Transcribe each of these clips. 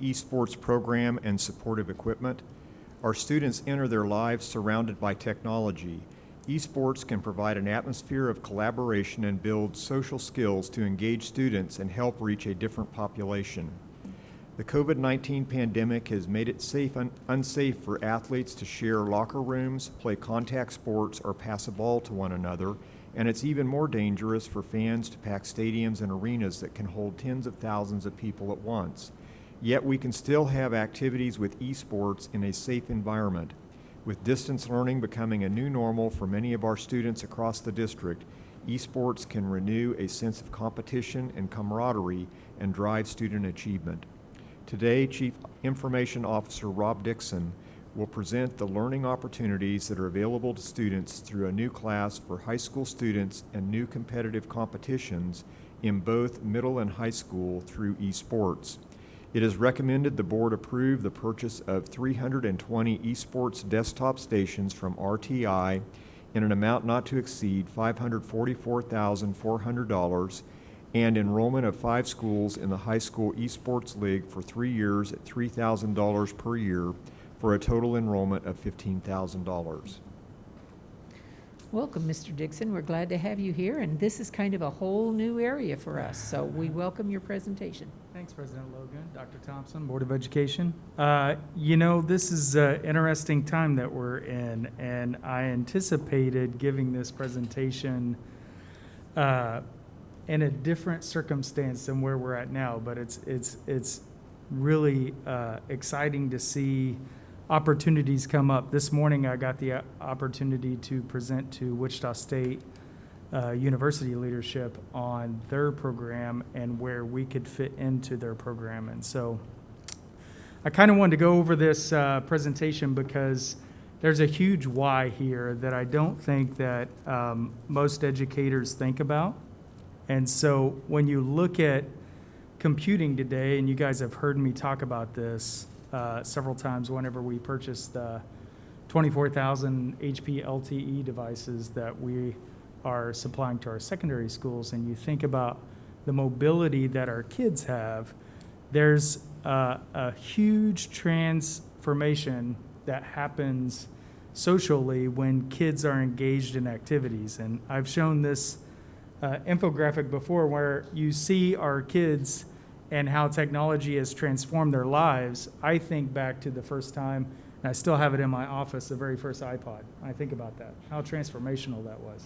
eSports program and supportive equipment. Our students enter their lives surrounded by technology. eSports can provide an atmosphere of collaboration and build social skills to engage students and help reach a different population. The COVID-19 pandemic has made it unsafe for athletes to share locker rooms, play contact sports, or pass a ball to one another, and it's even more dangerous for fans to pack stadiums and arenas that can hold tens of thousands of people at once. Yet we can still have activities with eSports in a safe environment. With distance learning becoming a new normal for many of our students across the district, eSports can renew a sense of competition and camaraderie and drive student achievement. Today, Chief Information Officer Rob Dickson will present the learning opportunities that are available to students through a new class for high school students and new competitive competitions in both middle and high school through eSports. It is recommended the board approve the purchase of 320 eSports desktop stations from RTI in an amount not to exceed $544,400 and enrollment of 5 schools in the high school eSports league for 3 years at $3,000 per year for a total enrollment of $15,000. Welcome, Mr. Dickson. We're glad to have you here, and this is kind of a whole new area for us, so we welcome your presentation. Thanks, President Logan, Dr. Thompson, Board of Education. This is an interesting time that we're in, and I anticipated giving this presentation in a different circumstance than where we're at now, but it's really exciting to see opportunities come up. This morning I got the opportunity to present to Wichita State University leadership on their program and where we could fit into their program. And so I kind of wanted to go over this presentation because there's a huge why here that I don't think that most educators think about. And so when you look at computing today, and you guys have heard me talk about this several times whenever we purchased the 24,000 HP LTE devices that we are supplying to our secondary schools, and you think about the mobility that our kids have, there's a huge transformation that happens socially when kids are engaged in activities. And I've shown this infographic before where you see our kids and how technology has transformed their lives. I think back to the first time, and I still have it in my office, the very first iPod. I think about that, how transformational that was.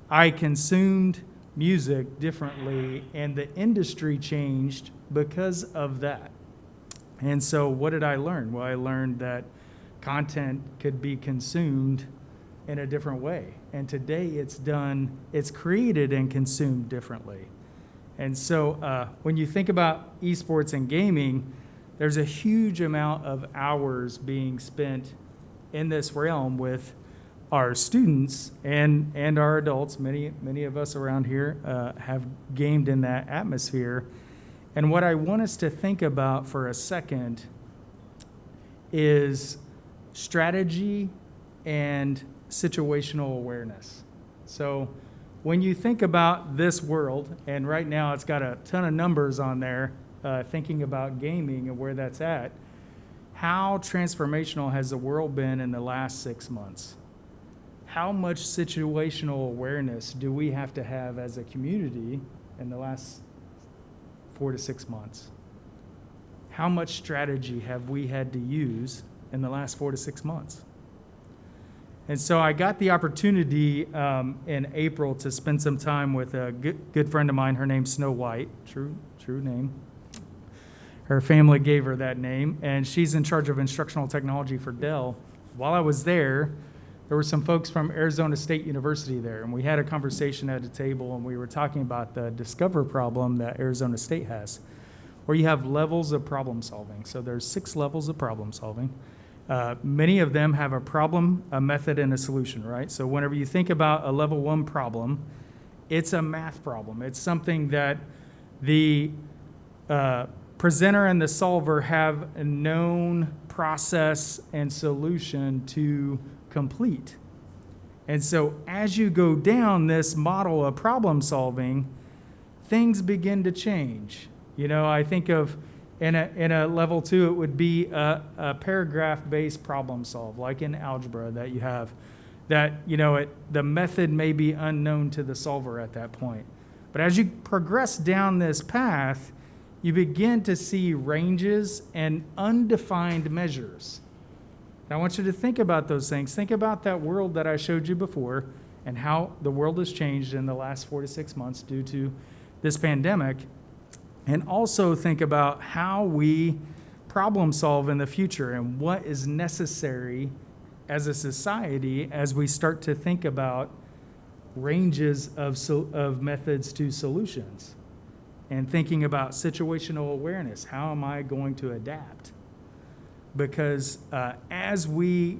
I consumed music differently, and the industry changed because of that. And so what did I learn? Well, I learned that content could be consumed in a different way. And today it's created and consumed differently. And so when you think about esports and gaming, there's a huge amount of hours being spent in this realm with our students and our adults. Many of us around here have gamed in that atmosphere. And what I want us to think about for a second is strategy and situational awareness. So when you think about this world, and right now it's got a ton of numbers on there, thinking about gaming and where that's at, how transformational has the world been in the last 6 months? How much situational awareness do we have to have as a community in the last 4 to 6 months? How much strategy have we had to use in the last 4 to 6 months? And so I got the opportunity in April to spend some time with a good friend of mine. Her name's Snow White, true name. Her family gave her that name, and she's in charge of instructional technology for Dell. While I was there were some folks from Arizona State University there, and we had a conversation at a table, and we were talking about the Discover problem that Arizona State has, where you have levels of problem solving. So there's 6 levels of problem solving. Many of them have a problem, a method, and a solution, right? So whenever you think about a level 1 problem, it's a math problem. It's something that the presenter and the solver have a known process and solution to complete. And so as you go down this model of problem solving, things begin to change. You know, I think of In a level 2, it would be a paragraph-based problem solve, like in algebra that you have, that, the method may be unknown to the solver at that point. But as you progress down this path, you begin to see ranges and undefined measures. Now, I want you to think about those things. Think about that world that I showed you before and how the world has changed in the last 4 to 6 months due to this pandemic. And also think about how we problem solve in the future and what is necessary as a society as we start to think about ranges of methods to solutions and thinking about situational awareness. How am I going to adapt? Because as we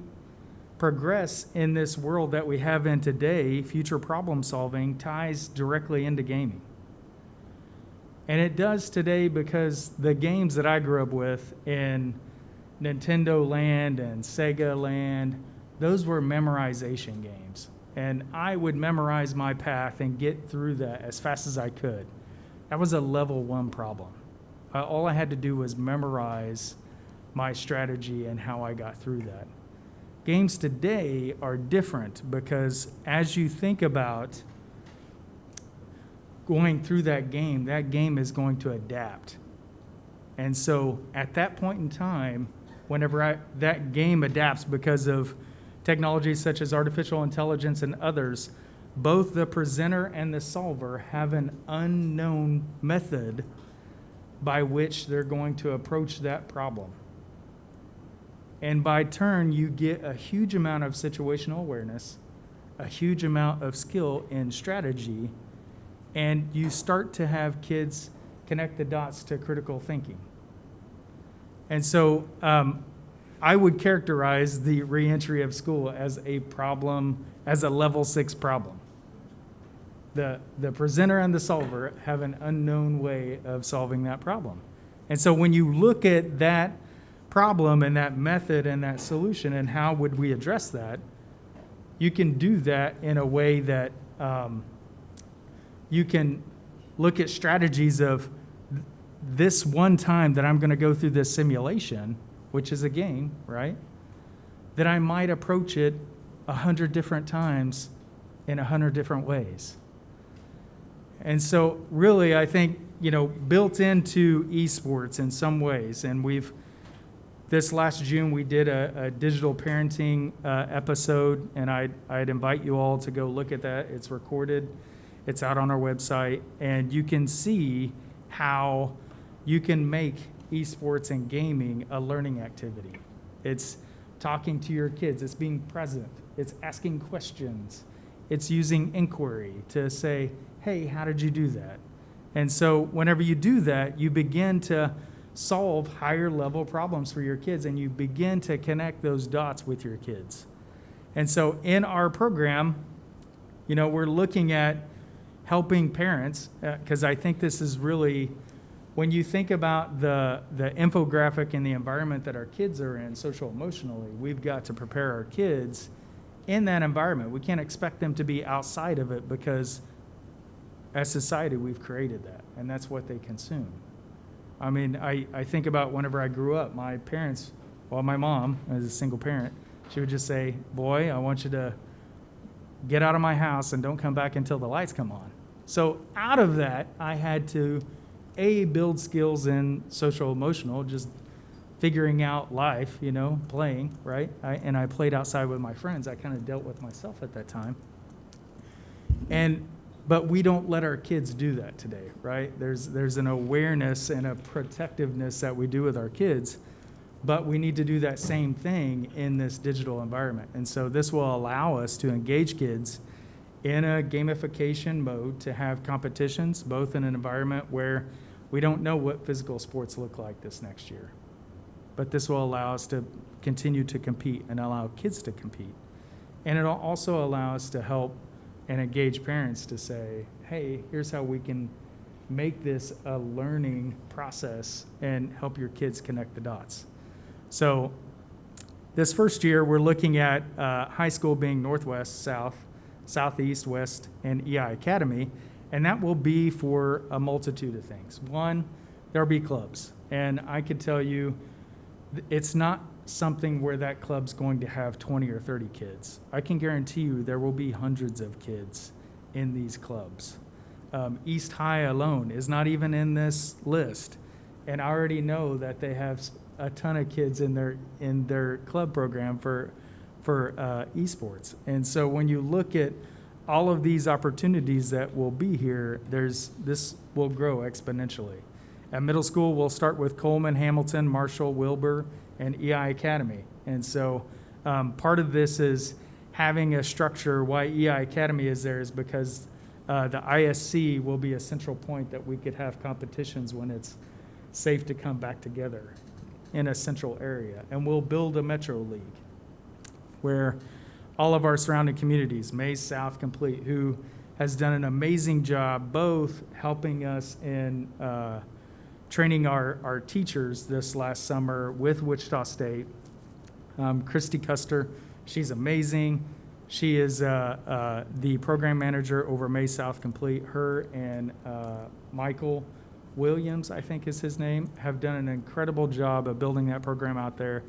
progress in this world that we have in today, future problem solving ties directly into gaming. And it does today because the games that I grew up with in Nintendo Land and Sega Land, those were memorization games. And I would memorize my path and get through that as fast as I could. That was a level 1 problem. All I had to do was memorize my strategy and how I got through that. Games today are different because as you think about going through that game is going to adapt. And so at that point in time, whenever that game adapts because of technologies such as artificial intelligence and others, both the presenter and the solver have an unknown method by which they're going to approach that problem. And by turn, you get a huge amount of situational awareness, a huge amount of skill in strategy, and you start to have kids connect the dots to critical thinking. And so I would characterize the reentry of school as a problem, as a level 6 problem. The presenter and the solver have an unknown way of solving that problem. And so when you look at that problem and that method and that solution and how would we address that, you can do that in a way that you can look at strategies of this one time that I'm going to go through this simulation, which is a game, right? That I might approach it 100 different times in 100 different ways. And so really, I think, built into eSports in some ways, and this last June, we did a digital parenting episode, and I'd invite you all to go look at that. It's recorded. It's out on our website, and you can see how you can make eSports and gaming a learning activity. It's talking to your kids. It's being present. It's asking questions. It's using inquiry to say, hey, how did you do that? And so whenever you do that, you begin to solve higher level problems for your kids, and you begin to connect those dots with your kids. And so in our program, we're looking at helping parents, because I think this is really, when you think about the infographic and the environment that our kids are in, social emotionally, we've got to prepare our kids in that environment. We can't expect them to be outside of it because as society, we've created that, and that's what they consume. I mean, I think about whenever I grew up, my parents, my mom, as a single parent, she would just say, boy, I want you to get out of my house and don't come back until the lights come on. So out of that, I had to, build skills in social emotional, just figuring out life, playing, right? And I played outside with my friends. I kind of dealt with myself at that time. But we don't let our kids do that today, right? There's an awareness and a protectiveness that we do with our kids, but we need to do that same thing in this digital environment. And so this will allow us to engage kids in a gamification mode, to have competitions, both in an environment where we don't know what physical sports look like this next year. But this will allow us to continue to compete and allow kids to compete. And it'll also allow us to help and engage parents to say, hey, here's how we can make this a learning process and help your kids connect the dots. So this first year, we're looking at high school being Northwest, South, Southeast, West, and EI Academy, and that will be for a multitude of things. One, there'll be clubs. And I could tell you, it's not something where that club's going to have 20 or 30 kids. I can guarantee you there will be hundreds of kids in these clubs. East High alone is not even in this list. And I already know that they have a ton of kids in their club program for eSports. And so when you look at all of these opportunities that will be here, this will grow exponentially. At middle school, we'll start with Coleman, Hamilton, Marshall, Wilbur, and EI Academy. And so part of this is having a structure. Why EI Academy is there is because the ISC will be a central point that we could have competitions when it's safe to come back together in a central area. And we'll build a metro league where all of our surrounding communities, Mays South Complete, who has done an amazing job both helping us in training our teachers this last summer with Wichita State. Christy Custer, she's amazing. She is the program manager over May South Complete. Her and Michael Williams, I think is his name, have done an incredible job of building that program out there.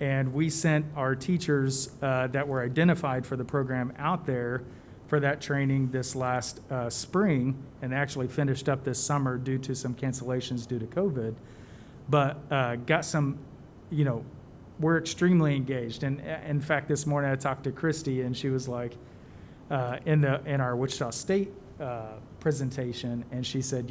And we sent our teachers that were identified for the program out there for that training this last spring, and actually finished up this summer due to some cancellations due to COVID. But got some, we're extremely engaged. And in fact, this morning I talked to Christy, and she was like, in our Wichita State presentation, and she said,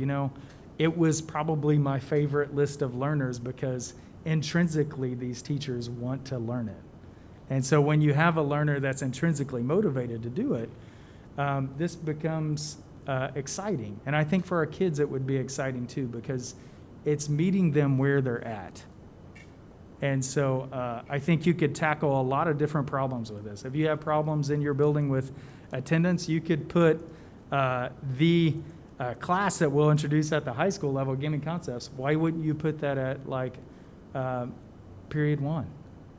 it was probably my favorite list of learners because intrinsically these teachers want to learn it. And so when you have a learner that's intrinsically motivated to do it, this becomes exciting. And I think for our kids it would be exciting too, because it's meeting them where they're at. And so I think you could tackle a lot of different problems with this. If you have problems in your building with attendance, you could put the class that we'll introduce at the high school level, Gaming Concepts. Why wouldn't you put that at period 1?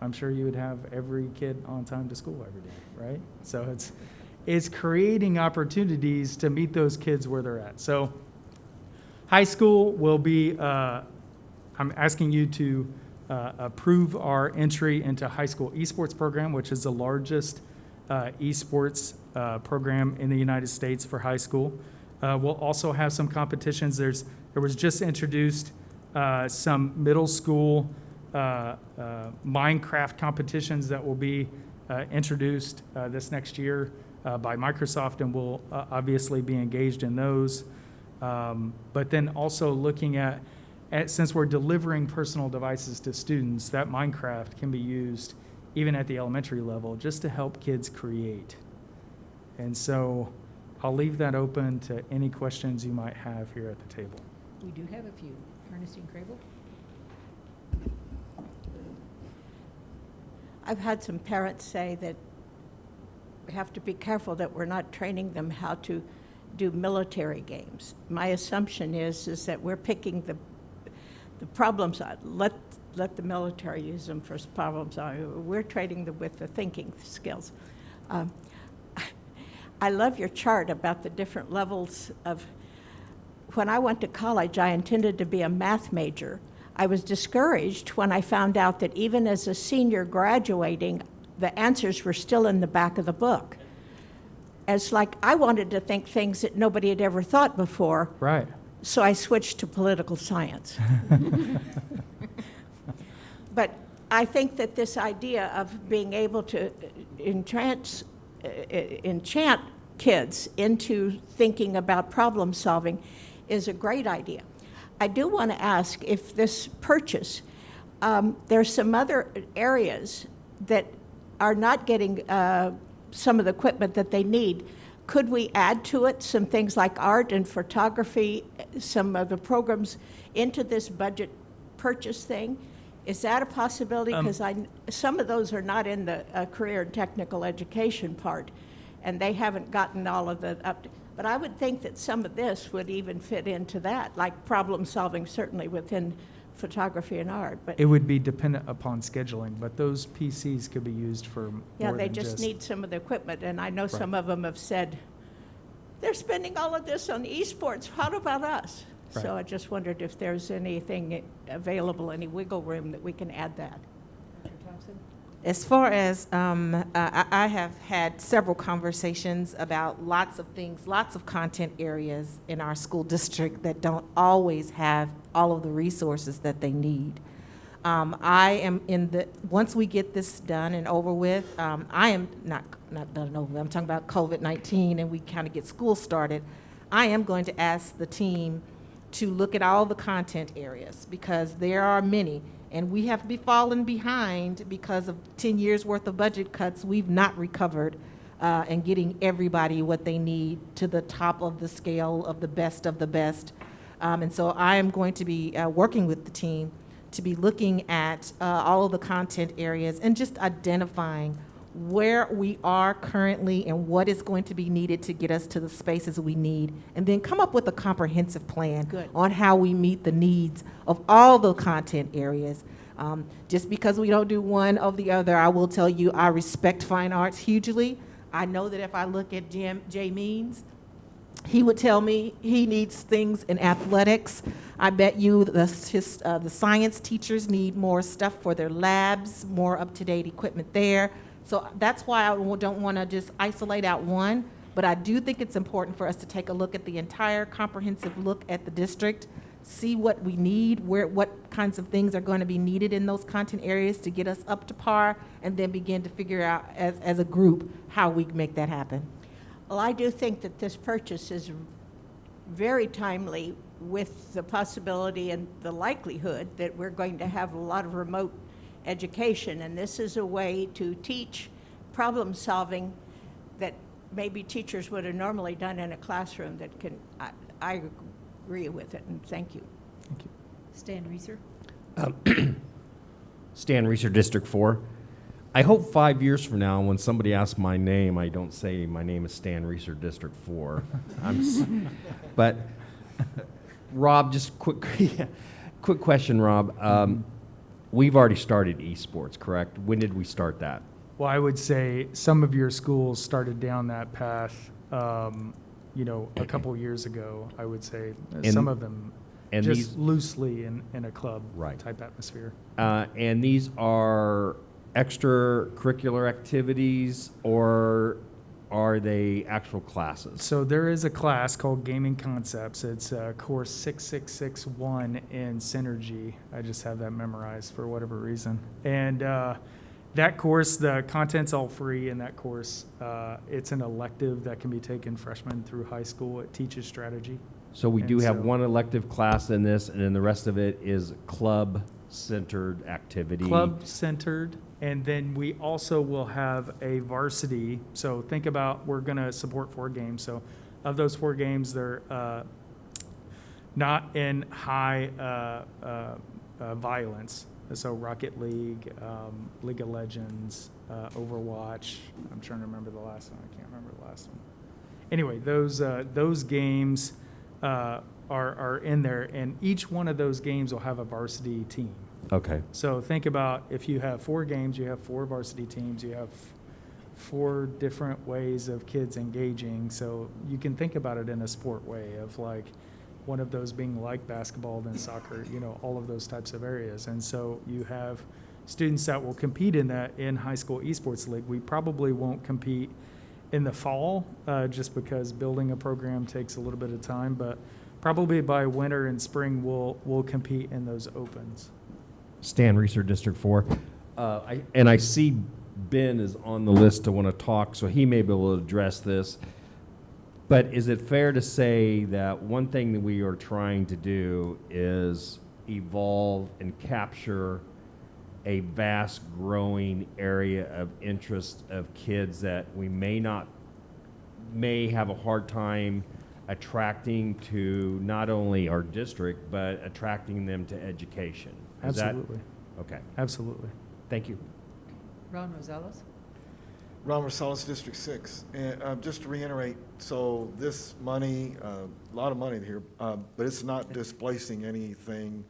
I'm sure you would have every kid on time to school every day, right? So it's creating opportunities to meet those kids where they're at. So high school will be, I'm asking you to approve our entry into high school eSports program, which is the largest eSports program in the United States for high school. We'll also have some competitions. There was just introduced some middle school Minecraft competitions that will be introduced this next year by Microsoft, and we'll obviously be engaged in those. But then also looking at since we're delivering personal devices to students, that Minecraft can be used even at the elementary level just to help kids create. And so I'll leave that open to any questions you might have here at the table. We do have a few. Ernestine Crable? I've had some parents say that we have to be careful that we're not training them how to do military games. My assumption is that we're picking the problems, let the military use them for problem solving. We're training them with the thinking skills. I love your chart about the different levels of, when I went to college, I intended to be a math major. I was discouraged when I found out that even as a senior graduating, the answers were still in the back of the book. It's like I wanted to think things that nobody had ever thought before. Right. So I switched to political science. But I think that this idea of being able to enchant kids into thinking about problem solving is a great idea. I do want to ask if this purchase, there's some other areas that are not getting some of the equipment that they need. Could we add to it some things like art and photography, some of the programs into this budget purchase thing? Is that a possibility? Because some of those are not in the career and technical education part, and they haven't gotten all of the up. But I would think that some of this would even fit into that, like problem solving certainly within photography and art. But it would be dependent upon scheduling, but those PCs could be used for more they than just need some of the equipment, and I know some of them have said, they're spending all of this on eSports, how about us? Right. So I just wondered if there's anything available, any wiggle room that we can add that. Dr. Thompson? As far as, I have had several conversations about lots of things, lots of content areas in our school district that don't always have all of the resources that they need. I am once we get this done and over with, I am not done and over with, I'm talking about COVID-19 and we kind of get school started. I am going to ask the team to look at all the content areas because there are many. And we have been fallen behind because of 10 years worth of budget cuts. We've not recovered and getting everybody what they need to the top of the scale of the best of the best. And so I am going to be working with the team to be looking at all of the content areas and just identifying where we are currently and what is going to be needed to get us to the spaces we need, and then come up with a comprehensive plan on how we meet the needs of all the content areas. Just because we don't do one of the other, I will tell you, I respect fine arts hugely. I know that if I look at Jay Means, he would tell me he needs things in athletics. I bet you the science teachers need more stuff for their labs, more up-to-date equipment there. So that's why I don't want to just isolate out one, but I do think it's important for us to take a look at the entire comprehensive look at the district, see what we need, what kinds of things are going to be needed in those content areas to get us up to par, and then begin to figure out as a group how we make that happen. Well, I do think that this purchase is very timely with the possibility and the likelihood that we're going to have a lot of remote education, and this is a way to teach problem solving that maybe teachers would have normally done in a classroom that can, I agree with it, and thank you. Thank you. Stan Reeser? Stan Reeser, District 4. I hope 5 years from now, when somebody asks my name, I don't say my name is Stan Reeser, District 4. But Rob, just quick question, Rob. We've already started eSports, correct? When did we start that? Well, I would say some of your schools started down that path, a couple years ago, I would say. Some of them and just these, loosely in a club Right. type atmosphere. And these are extracurricular activities, or are they actual classes? So there is a class called Gaming Concepts. It's course 6661 in Synergy. I just have that memorized for whatever reason. And that course, the content's all free in that course. It's an elective that can be taken freshman through high school. It teaches strategy. So we do And have so- one elective class in this, and then the rest of it is club-centered activity. Club-centered, and then we also will have a varsity. So think about, we're going to support 4 games. So of those 4 games, they're not in high violence. So Rocket League, League of Legends, Overwatch. I'm trying to remember the last one. I can't remember the last one. Anyway, those games are in there, and each one of those games will have a varsity team. Okay. So think about, if you have 4 games, you have 4 varsity teams, you have 4 different ways of kids engaging. So you can think about it in a sport way of like one of those being like basketball, then soccer, all of those types of areas. And so you have students that will compete in that in high school esports league. We probably won't compete in the fall just because building a program takes a little bit of time, but probably by winter and spring we'll compete in those opens. Stan Reeser, District 4. I see Ben is on the list to want to talk, so he may be able to address this. But is it fair to say that one thing that we are trying to do is evolve and capture a vast growing area of interest of kids that we may have a hard time attracting to not only our district, but attracting them to education? Is that- Absolutely. Okay, Absolutely. thank you. Ron Rosales? Ron Rosales, District 6. And just to reiterate, so this money, a lot of money here, but it's not displacing anything,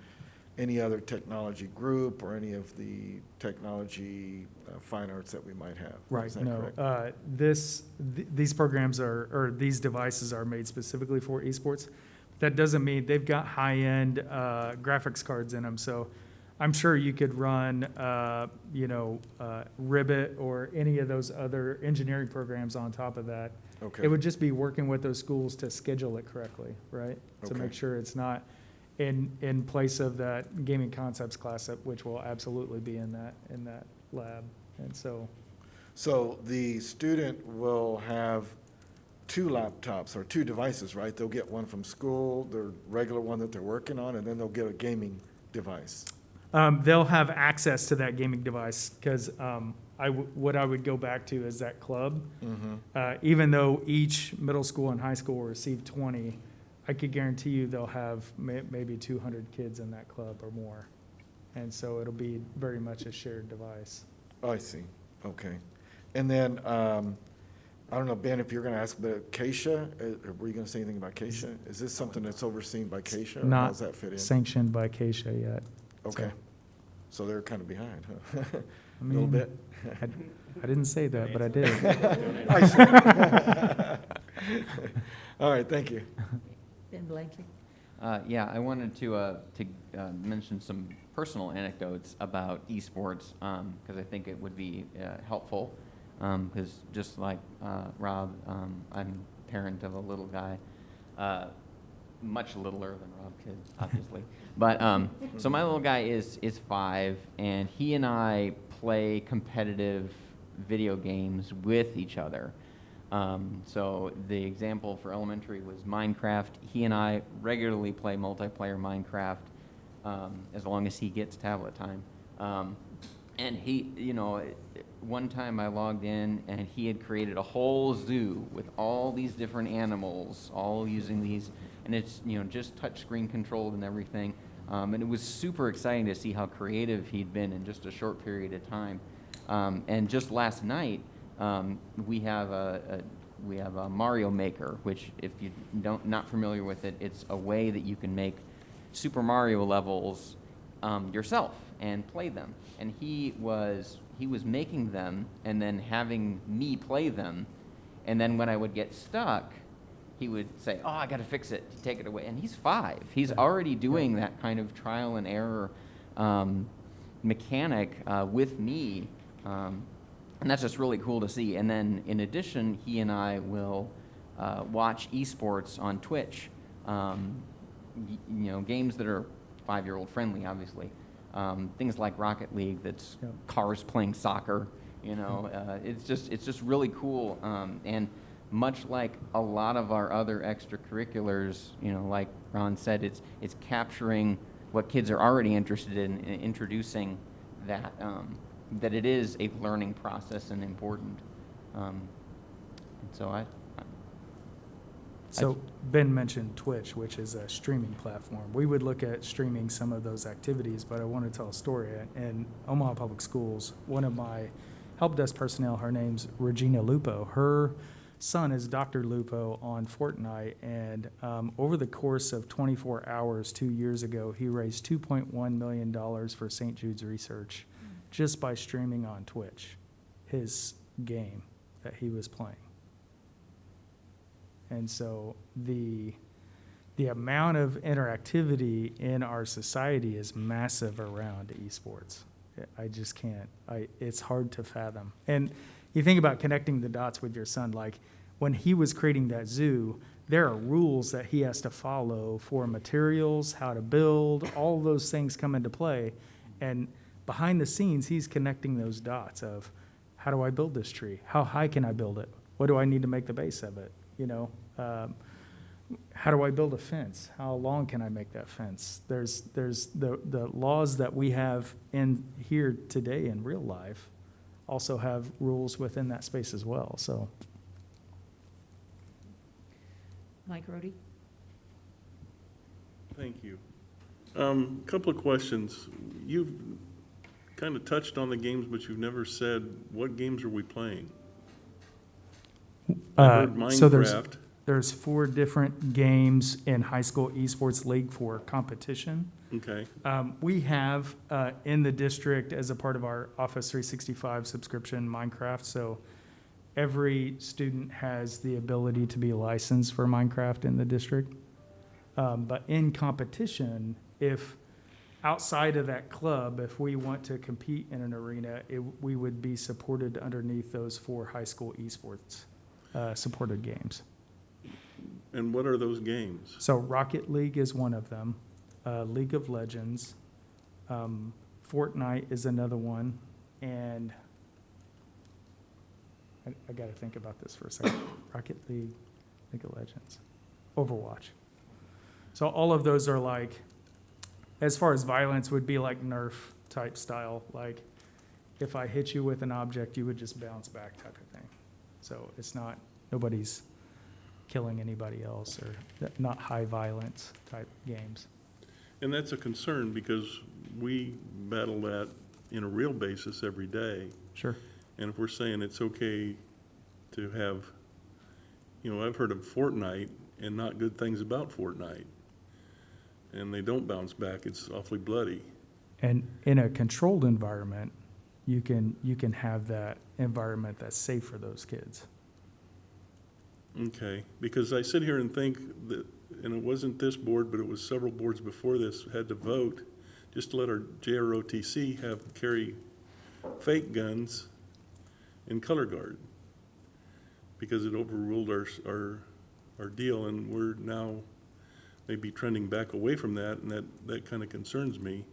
any other technology group or any of the technology fine arts that we might have. Right, Is that no. correct? These programs or these devices are made specifically for esports. That doesn't mean they've got high-end graphics cards in them. So I'm sure you could run, Ribbit or any of those other engineering programs on top of that. Okay. It would just be working with those schools to schedule it correctly, right? To Okay. make sure it's not in place of that gaming concepts class, which will absolutely be in that lab. And so, So the student will have two laptops or two devices, right? They'll get one from school, their regular one that they're working on, and then they'll get a gaming device. they'll have access to that gaming device because what I would go back to is that club. Even though each middle school and high school will receive 20, I could guarantee you they'll have maybe 200 kids in that club or more. And so it'll be very much a shared device. Oh, I see, okay. And then, I don't know, Ben, if you're gonna ask, but Keisha, were you gonna say anything about Keisha? Is this something that's overseen by Keisha, or how Not does that fit in? sanctioned by Keisha yet. Okay, so they're kind of behind, huh? I A little mean, bit? I didn't say that, but I did. I see. All right, thank you. Ben Blankley. Yeah, I wanted to mention some personal anecdotes about esports because I think it would be helpful. Because just like Rob, I'm a parent of a little guy, much littler than Rob, kid, obviously. But so my little guy is 5, and he and I play competitive video games with each other. So the example for elementary was Minecraft. He and I regularly play multiplayer Minecraft as long as he gets tablet time. And he, one time I logged in and he had created a whole zoo with all these different animals, all using these, and it's, just touchscreen controlled and everything. And it was super exciting to see how creative he'd been in just a short period of time. And just last night, we have a Mario Maker, which if you not familiar with it, it's a way that you can make Super Mario levels yourself and play them. And he was making them and then having me play them. And then when I would get stuck, he would say, "Oh, I got to fix it, take it away." And he's 5. He's already doing that kind of trial and error mechanic with me. And that's just really cool to see. And then in addition, he and I will watch eSports on Twitch. Games that are 5-year-old friendly, obviously. Things like Rocket League, that's cars playing soccer. It's just really cool. And much like a lot of our other extracurriculars, like Ron said, it's capturing what kids are already interested in and introducing that that it is a learning process and important. And so So Ben mentioned Twitch, which is a streaming platform. We would look at streaming some of those activities, but I want to tell a story. In Omaha Public Schools, one of my help desk personnel, her name's Regina Lupo. Her son is Dr. Lupo on Fortnite, and over the course of 24 hours 2 years ago, he raised $2.1 million for St. Jude's Research just by streaming on Twitch his game that he was playing. And so the amount of interactivity in our society is massive around esports. I just can't, it's hard to fathom. And you think about connecting the dots with your son, like when he was creating that zoo, there are rules that he has to follow for materials, how to build, all of those things come into play. And behind the scenes, he's connecting those dots of how do I build this tree? How high can I build it? What do I need to make the base of it? How do I build a fence? How long can I make that fence? There's the laws that we have in here today in real life also have rules within that space as well. So, Mike Rohde. Thank you. Couple of questions. You've kind of touched on the games, but you've never said, what games are we playing? I heard so Minecraft. there's 4 different games in high school esports league for competition. Okay. We have in the district, as a part of our Office 365 subscription, Minecraft. So every student has the ability to be licensed for Minecraft in the district. But in competition, if outside of that club, if we want to compete in an arena, we would be supported underneath those 4 high school eSports supported games. And what are those games? So Rocket League is one of them, League of Legends, Fortnite is another one, and I got to think about this for a second. Rocket League, League of Legends, Overwatch. So all of those are like, as far as violence, would be like Nerf type style. Like if I hit you with an object, you would just bounce back type of thing. So it's not, nobody's killing anybody else, or not high violence type games. And that's a concern because we battle that in a real basis every day. Sure. And if we're saying it's okay to have, I've heard of Fortnite and not good things about Fortnite. And they don't bounce back, it's awfully bloody. And in a controlled environment, you can have that environment that's safe for those kids. Okay, because I sit here and think that, and it wasn't this board, but it was several boards before this, had to vote just to let our JROTC carry fake guns in color guard, because it overruled our deal, and we're now maybe trending back away from that, and that kind of concerns me.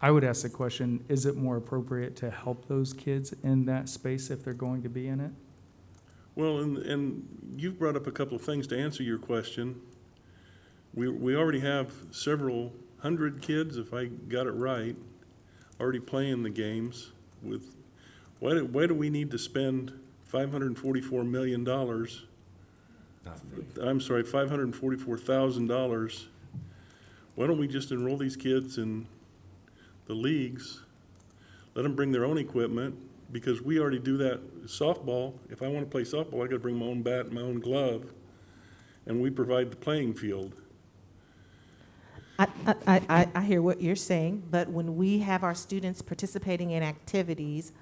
I would ask the question, is it more appropriate to help those kids in that space if they're going to be in it? Well, and you've brought up a couple of things to answer your question. We already have several hundred kids, if I got it right, already playing the games. Why do we need to spend $544 million? I'm sorry, $544,000. Why don't we just enroll these kids in the leagues, let them bring their own equipment, because we already do that. Softball, if I want to play softball, I got to bring my own bat and my own glove, and we provide the playing field. I hear what you're saying, but when we have our students participating in activities,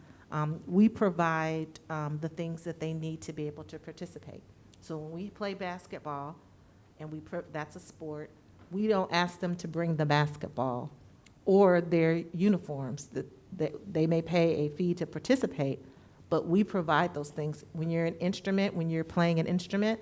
we provide the things that they need to be able to participate. So when we play basketball, and that's a sport, we don't ask them to bring the basketball or their uniforms. They may pay a fee to participate, but we provide those things. When you're playing an instrument,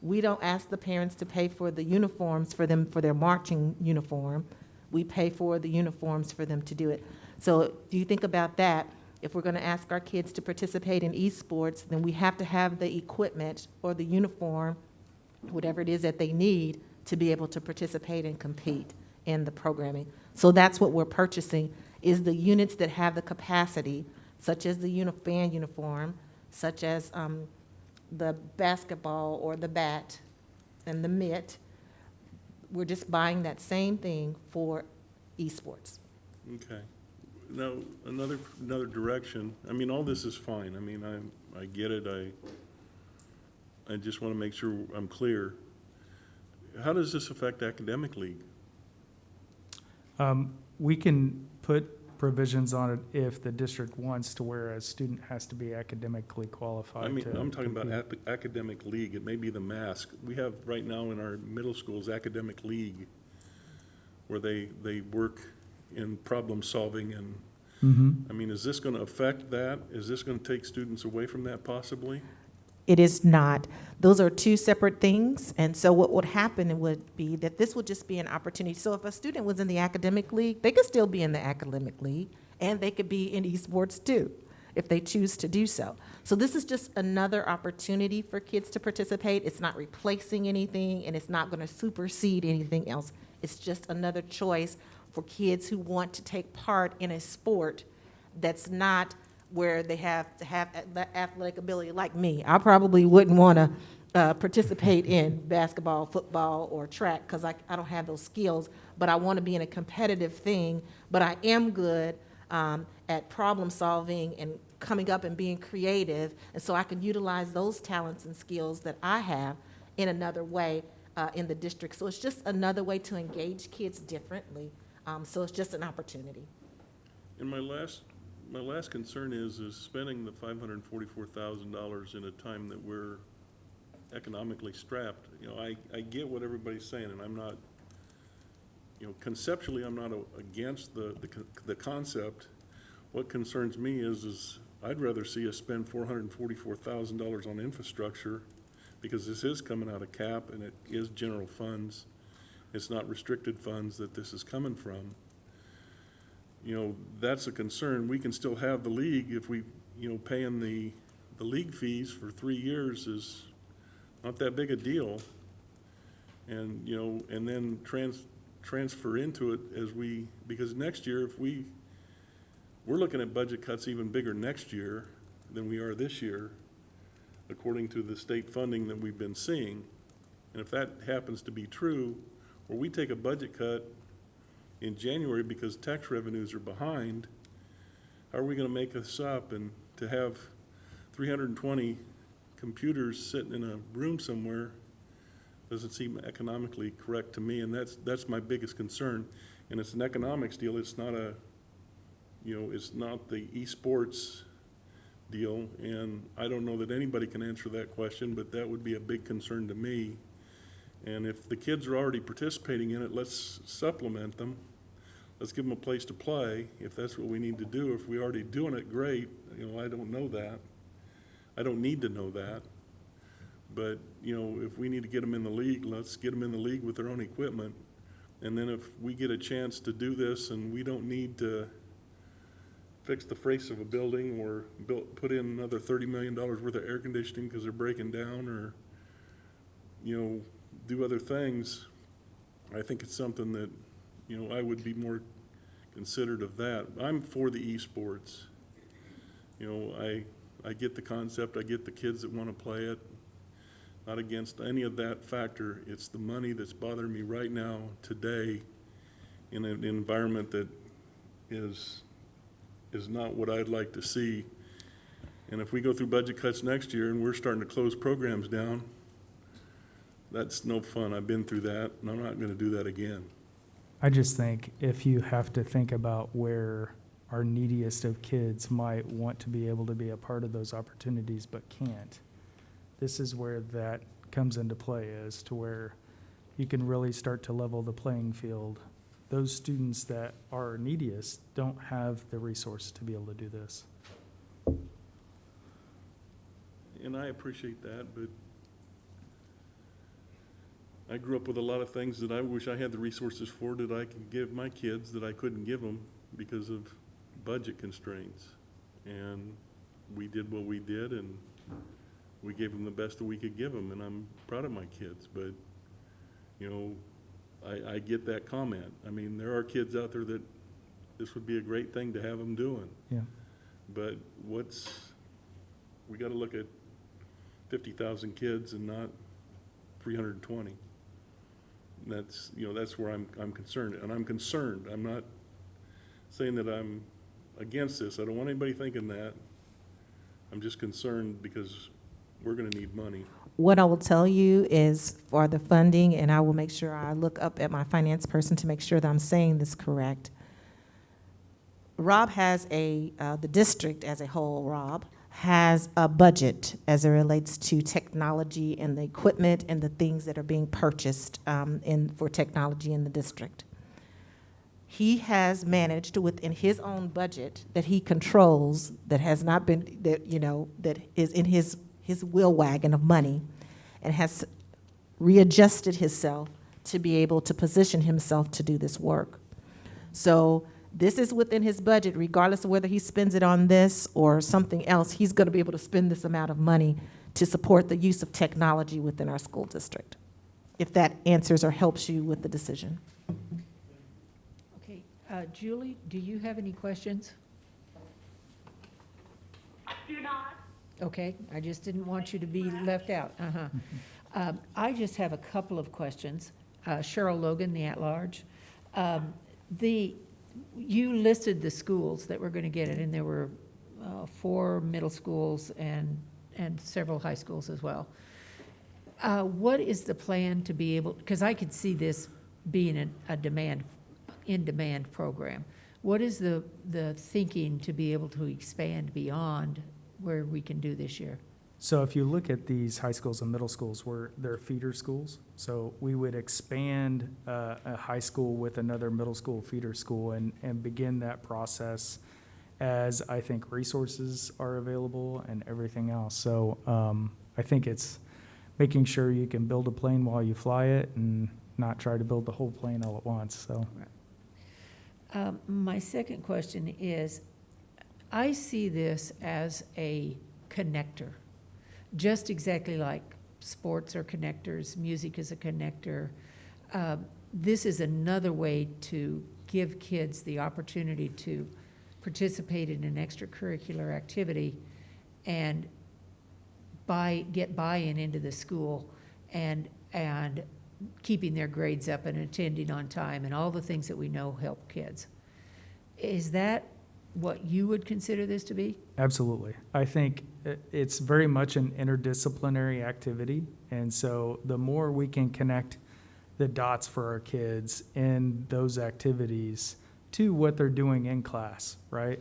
we don't ask the parents to pay for the uniforms for them, for their marching uniform. We pay for the uniforms for them to do it. So do you think about that? If we're going to ask our kids to participate in eSports, then we have to have the equipment or the uniform, whatever it is that they need, to be able to participate and compete in the programming. So that's what we're purchasing, is the units that have the capacity, such as the band uniform, such as the basketball or the bat and the mitt. We're just buying that same thing for eSports. Okay. Now, another direction. I mean, all this is fine. I mean, I get it. I just want to make sure I'm clear. How does this affect Academic League? We can put provisions on it if the district wants to, where a student has to be academically qualified. I mean, to I'm talking about compete. Academic League. It may be the mask. We have right now in our middle schools Academic League, where they work in problem solving, and I mean, is this going to affect that? Is this going to take students away from that possibly? It is not. Those are two separate things. And so what would happen would be that this would just be an opportunity. So if a student was in the academic league, they could still be in the academic league, and they could be in eSports too, if they choose to do so. So this is just another opportunity for kids to participate. It's not replacing anything, and it's not going to supersede anything else. It's just another choice for kids who want to take part in a sport that's not where they have to have athletic ability like me. I probably wouldn't want to participate in basketball, football, or track, because I don't have those skills, but I want to be in a competitive thing. But I am good at problem solving and coming up and being creative, and so I can utilize those talents and skills that I have in another way in the district. So it's just another way to engage kids differently. So it's just an opportunity. And my last concern is spending the $544,000 in a time that we're economically strapped. You know, I get what everybody's saying, and I'm not, you know, conceptually, I'm not against the concept. What concerns me is I'd rather see us spend $444,000 on infrastructure, because this is coming out of cap and it is general funds. It's not restricted funds that this is coming from. You know, that's a concern. We can still have the league if we, you know, paying the league fees for 3 years is not that big a deal. And, you know, and then transfer into it because next year, if we're looking at budget cuts even bigger next year than we are this year, according to the state funding that we've been seeing. And if that happens to be true, or we take a budget cut in January because tax revenues are behind, how are we going to make this up? And to have 320 computers sitting in a room somewhere doesn't seem economically correct to me, and that's my biggest concern. And it's an economics deal. It's not it's not the eSports deal, and I don't know that anybody can answer that question, but that would be a big concern to me. And if the kids are already participating in it, let's supplement them. Let's give them a place to play, if that's what we need to do. If we're already doing it, great. You know, I don't know that. I don't need to know that. But, you know, if we need to get them in the league, let's get them in the league with their own equipment. And then if we get a chance to do this and we don't need to fix the face of a building or put in another $30 million worth of air conditioning because they're breaking down, or, you know, do other things, I think it's something that, you know, I would be more considerate of that. I'm for the eSports. You know, I get the concept. I get the kids that want to play it. Not against any of that factor. It's the money that's bothering me right now, today, in an environment that is not what I'd like to see. And if we go through budget cuts next year and we're starting to close programs down, that's no fun. I've been through that, and I'm not going to do that again. I just think if you have to think about where our neediest of kids might want to be able to be a part of those opportunities but can't, this is where that comes into play, as to where you can really start to level the playing field. Those students that are neediest don't have the resources to be able to do this. And I appreciate that, but I grew up with a lot of things that I wish I had the resources for that I could give my kids that I couldn't give them because of budget constraints. And we did what we did, and we gave them the best that we could give them, and I'm proud of my kids. But, you know, I get that comment. I mean, there are kids out there that this would be a great thing to have them doing. Yeah. But we got to look at 50,000 kids and not 320. That's, you know, that's where I'm concerned, and I'm concerned. I'm not saying that I'm against this. I don't want anybody thinking that. I'm just concerned because we're going to need money. What I will tell you is for the funding, and I will make sure I look up at my finance person to make sure that I'm saying this correct. Rob has the district as a whole, Rob, has a budget as it relates to technology and the equipment and the things that are being purchased for technology in the district. He has managed to, within his own budget that he controls, that has not been, that, you know, that is in his wheel wagon of money, and has readjusted himself to be able to position himself to do this work. So this is within his budget, regardless of whether he spends it on this or something else. He's going to be able to spend this amount of money to support the use of technology within our school district, if that answers or helps you with the decision. Okay, Julie, do you have any questions? I do not. Okay, I just didn't want you to be left out. I just have a couple of questions. Cheryl Logan, the at-large. You listed the schools that were going to get it, and there were 4 middle schools and several high schools as well. What is the plan to be able, because I could see this being a in-demand program. What is the thinking to be able to expand beyond where we can do this year? So if you look at these high schools and middle schools, they're feeder schools. So we would expand a high school with another middle school feeder school and begin that process as I think resources are available and everything else. So I think it's making sure you can build a plane while you fly it and not try to build the whole plane all at once. So My second question is, I see this as a connector, just exactly like sports are connectors, music is a connector. This is another way to give kids the opportunity to participate in an extracurricular activity and get buy-in into the school and keeping their grades up and attending on time and all the things that we know help kids. Is that what you would consider this to be? absolutely. I think it's very much an interdisciplinary activity. And so the more we can connect the dots for our kids in those activities to what they're doing in class, right?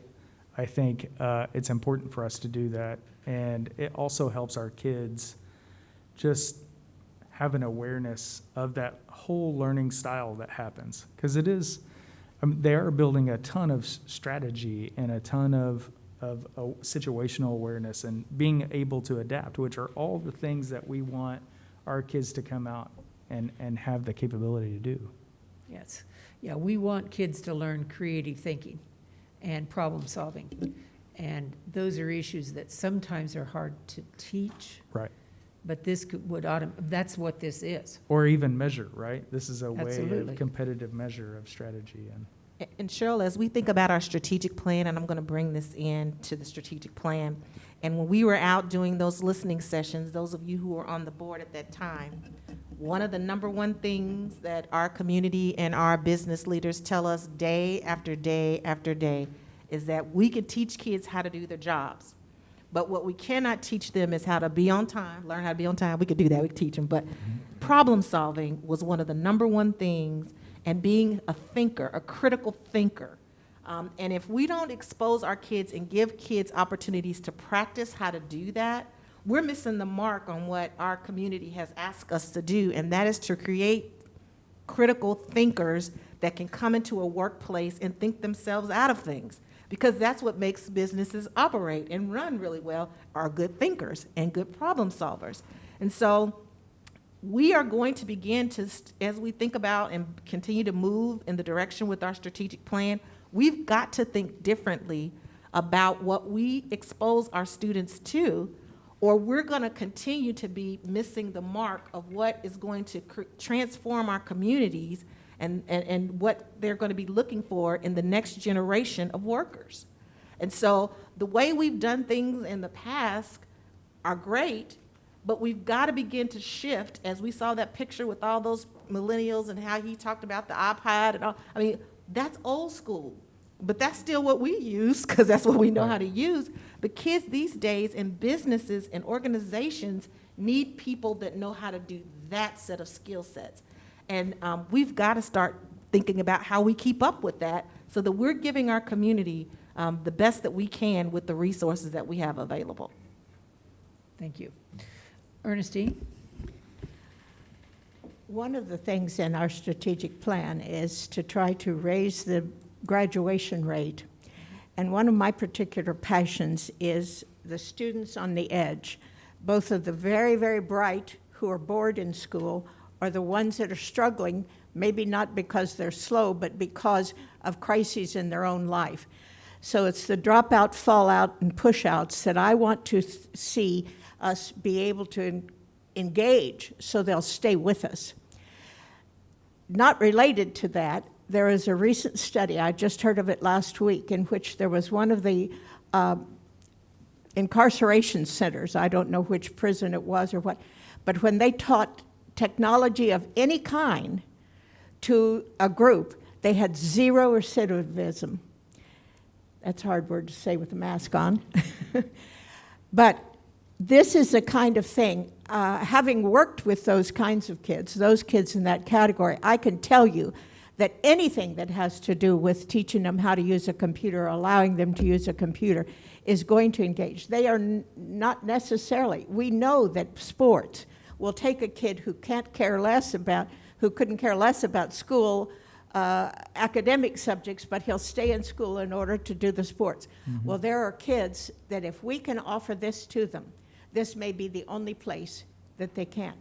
I think it's important for us to do that. And it also helps our kids just have an awareness of that whole learning style that happens. Because it is, they are building a ton of strategy and a ton of situational awareness and being able to adapt, which are all the things that we want our kids to come out and have the capability to do. Yes. Yeah, we want kids to learn creative thinking and problem solving. And those are issues that sometimes are hard to teach, Right. but this that's what this is. Or even measure, right? This is a way Absolutely. of competitive measure of strategy. And Cheryl, as we think about our strategic plan, and I'm going to bring this in to the strategic plan, and when we were out doing those listening sessions, those of you who were on the board at that time, one of the number one things that our community and our business leaders tell us day after day after day is that we can teach kids how to do their jobs. But what we cannot teach them is how to be on time, learn how to be on time. We could do that, we could teach them. But problem solving was one of the number one things, and being a thinker, a critical thinker. And if we don't expose our kids and give kids opportunities to practice how to do that, we're missing the mark on what our community has asked us to do, and that is to create critical thinkers that can come into a workplace and think themselves out of things. Because that's what makes businesses operate and run really well, are good thinkers and good problem solvers. And so we are going to begin to, as we think about and continue to move in the direction with our strategic plan, we've got to think differently about what we expose our students to, or we're going to continue to be missing the mark of what is going to transform our communities and what they're going to be looking for in the next generation of workers. And so the way we've done things in the past are great, but we've got to begin to shift, as we saw that picture with all those millennials and how he talked about the iPad and all. I mean, that's old school, but that's still what we use because that's what we know how to use. But kids these days and businesses and organizations need people that know how to do that set of skill sets. And we've got to start thinking about how we keep up with that so that we're giving our community the best that we can with the resources that we have available. Thank you. Ernestine? One of the things in our strategic plan is to try to raise the graduation rate. And one of my particular passions is the students on the edge, both of the very, very bright who are bored in school or the ones that are struggling, maybe not because they're slow, but because of crises in their own life. So it's the dropout, fallout, and pushouts that I want to see us be able to engage so they'll stay with us. Not related to that, there is a recent study, I just heard of it last week, in which there was one of the incarceration centers, I don't know which prison it was or what, but when they taught technology of any kind to a group, they had zero recidivism. That's a hard word to say with a mask on. But this is the kind of thing, having worked with those kinds of kids, those kids in that category, I can tell you that anything that has to do with teaching them how to use a computer, or allowing them to use a computer, is going to engage. They are not necessarily, we know that sports will take a kid who couldn't care less about school, academic subjects, but he'll stay in school in order to do the sports. Well, there are kids that if we can offer this to them, this may be the only place that they can.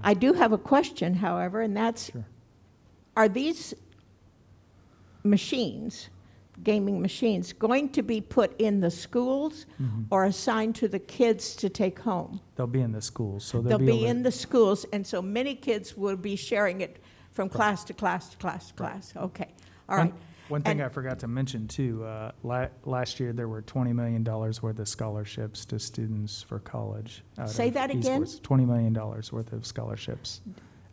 I do have a question, however, and that's, are these machines, gaming machines, going to be put in the schools or assigned to the kids to take home? They'll be in the schools, so They'll able be to- in the schools, and so many kids will be sharing it from class to class to class to class. Okay, all right. One thing And- I forgot to mention too, last year there were $20 million worth of scholarships to students for college. out Say of that again? esports. $20 million worth of scholarships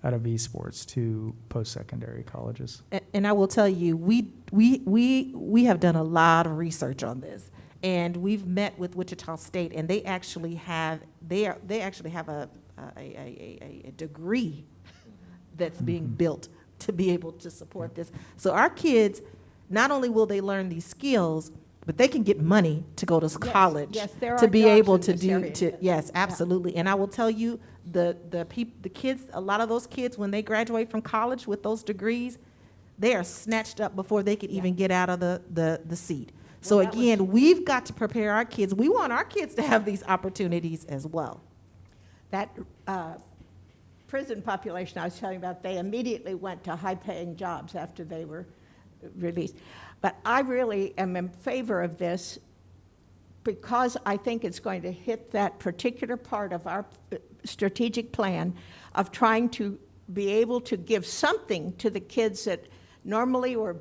out of esports to post-secondary colleges. And I will tell you, we have done a lot of research on this, and we've met with Wichita State, and they actually have a degree that's being built to be able to support this. So our kids, not only will they learn these skills, but they can get money to go to college. yes, there to are be jobs able in to this do area. yes, absolutely. And I will tell you, the kids, a lot of those kids, when they graduate from college with those degrees, they are snatched up before they could even get out of the seat. So Well, that was- again, we've got to prepare our kids. We want our kids to have these opportunities as well. That prison population I was telling you about, they immediately went to high-paying jobs after they were released. But I really am in favor of this because I think it's going to hit that particular part of our strategic plan of trying to be able to give something to the kids that normally were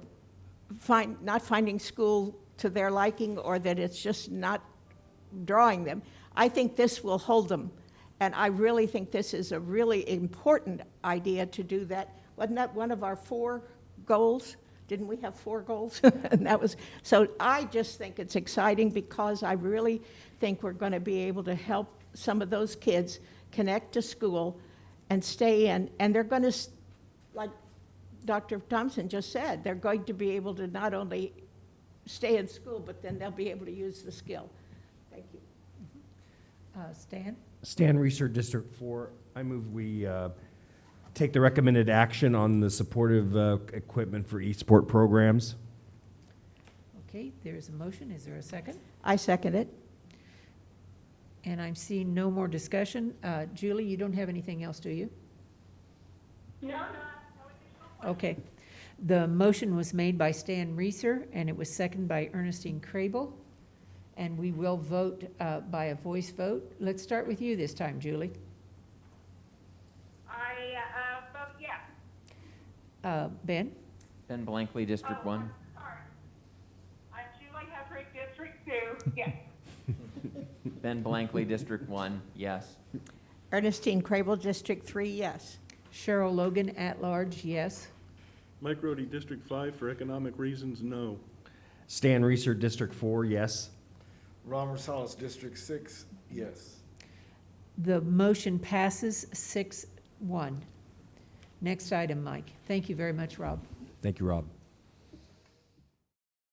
not finding school to their liking, or that it's just not drawing them. I think this will hold them. And I really think this is a really important idea to do that. Wasn't that one of our 4 goals? Didn't we have 4 goals? And that was, so I just think it's exciting because I really think we're going to be able to help some of those kids connect to school and stay in. And they're going to, like Dr. Thompson just said, they're going to be able to not only stay in school, but then they'll be able to use the skill. Thank you. Stan? Stan Research District 4, I move we take the recommended action on the supportive equipment for eSport programs. Okay, there's a motion. Is there a second? I second it. And I'm seeing no more discussion. Julie, you don't have anything else, do you? No. Okay. The motion was made by Stan Reeser, and it was seconded by Ernestine Crable. And we will vote by a voice vote. Let's start with you this time, Julie. I vote yes. Ben? Ben Blankley, District 1. Sorry. I'm Julie Hedrick, District 2, yes. Ben Blankley, District 1, yes. Ernestine Crable, District 3, yes. Cheryl Logan, at large, yes. Mike Rhodey, District 5, for economic reasons, no. Stan Reeser, District 4, yes. Ron Rosales, District 6, yes. The motion passes 6-1. Next item, Mike. Thank you very much, Rob. Thank you, Rob.